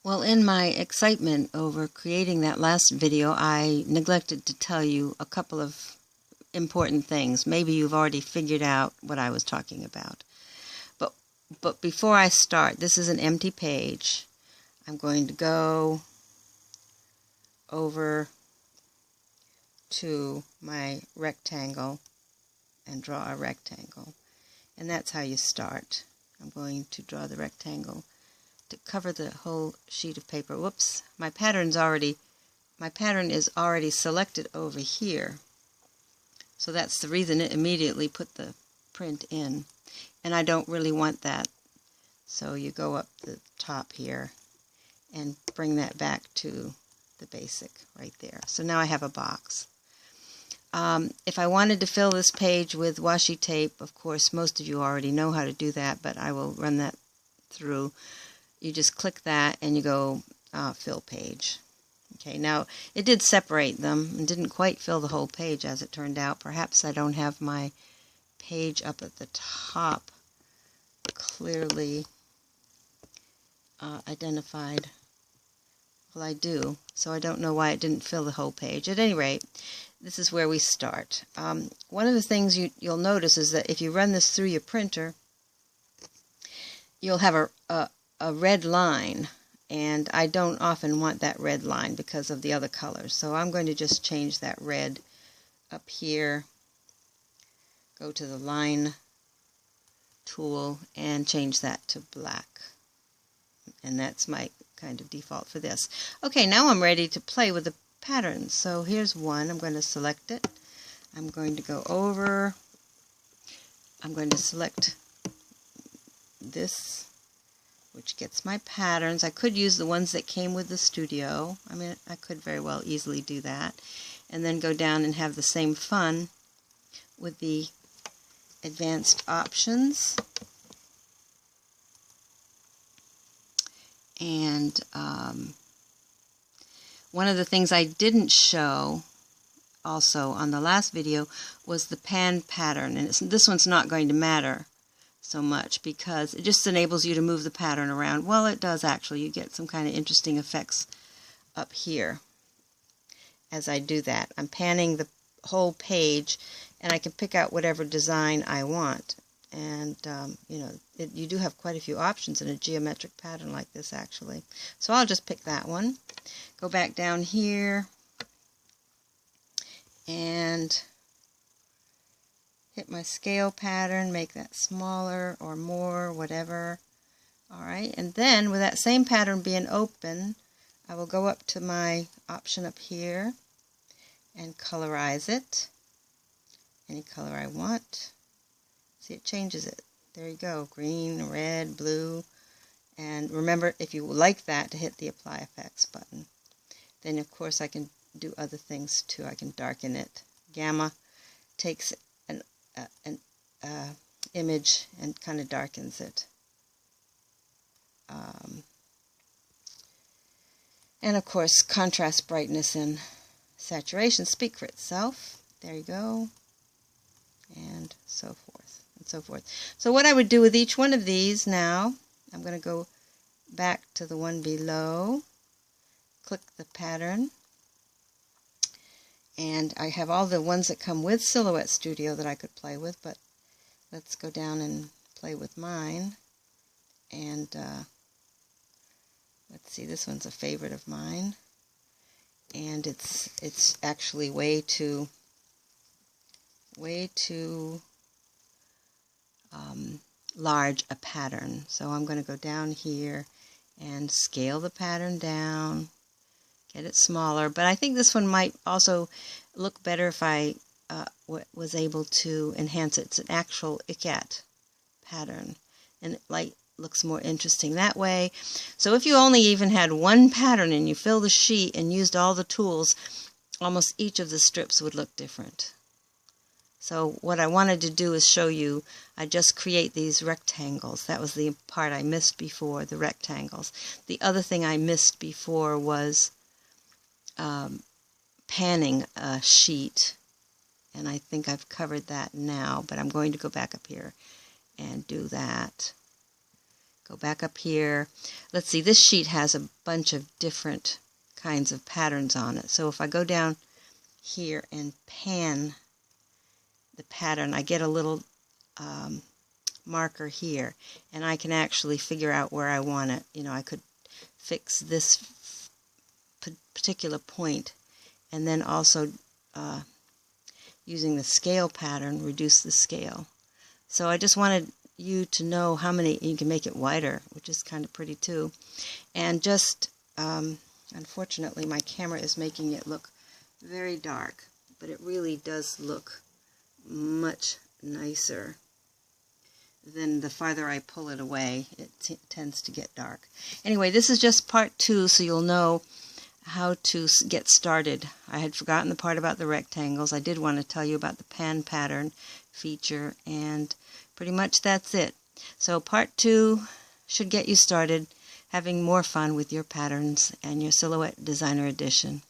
Well, in my excitement over creating that last video, I neglected to tell you a couple of important things. Maybe you've already figured out what I was talking about. But before I start, this is an empty page. I'm going to go over to my rectangle and draw a rectangle. And that's how you start. I'm going to draw the rectangle to cover the whole sheet of paper. Whoops, my pattern is already selected over here. So that's the reason it immediately put the print in. And I don't really want that. So you go up the top here and bring that back to the basic right there. So now I have a box. If I wanted to fill this page with washi tape, of course, most of you already know how to do that, but I will run that through. You just click that and you go fill page. Okay, now it did separate them and didn't quite fill the whole page as it turned out. Perhaps I don't have my page up at the top clearly identified. Well, I do, so I don't know why it didn't fill the whole page. At any rate, this is where we start. One of the things you'll notice is that if you run this through your printer, you'll have a red line, and I don't often want that red line because of the other colors. So I'm going to just change that red up here, go to the line tool, and change that to black. And that's my kind of default for this. Okay, now I'm ready to play with the patterns. So here's one. I'm going to select it. I'm going to go over. I'm going to select this, which gets my patterns. I could use the ones that came with the studio. I mean, I could very well easily do that. And then go down and have the same fun with the advanced options. And one of the things I didn't show also on the last video was the pan pattern. And this one's not going to matter so much because it just enables you to move the pattern around. Well, it does actually. You get some kind of interesting effects up here as I do that. I'm panning the whole page and I can pick out whatever design I want. And, you know, you do have quite a few options in a geometric pattern like this, actually. So I'll just pick that one. Go back down here and hit my scale pattern, make that smaller or more, whatever. All right, and then with that same pattern being open, I will go up to my option up here and colorize it. Any color I want. See, it changes it. There you go, green, red, blue. And remember, if you like that, to hit the Apply Effects button. Then, of course, I can do other things, too. I can darken it. Gamma takes an image and kind of darkens it. And, of course, contrast, brightness, and saturation speak for itself. There you go. And so forth. And so forth. So what I would do with each one of these now, I'm going to go back to the one below, click the pattern, and I have all the ones that come with Silhouette Studio that I could play with, but let's go down and play with mine. And let's see, this one's a favorite of mine, and it's actually way too large a pattern. So I'm going to go down here and scale the pattern down, get it smaller. But I think this one might also look better if I was able to enhance it. It's an actual ikat pattern, and it looks more interesting that way. So if you only even had one pattern and you fill the sheet and used all the tools, almost each of the strips would look different. So what I wanted to do is show you, I just create these rectangles. That was the part I missed before, the rectangles. The other thing I missed before was panning a sheet, and I think I've covered that now, but I'm going to go back up here and do that. Go back up here. Let's see, this sheet has a bunch of different kinds of patterns on it. So if I go down here and pan the pattern, I get a little marker here, and I can actually figure out where I want it. You know, I could fix this particular point, and then also using the scale pattern, reduce the scale. So I just wanted you to know how many. You can make it wider, which is kind of pretty too. And just unfortunately my camera is making it look very dark, but it really does look much nicer than the farther I pull it away. It tends to get dark. Anyway, this is just part 2, so you'll know how to get started. I had forgotten the part about the rectangles. I did want to tell you about the pan pattern feature, and pretty much that's it. So part 2 should get you started having more fun with your patterns and your Silhouette Designer Edition.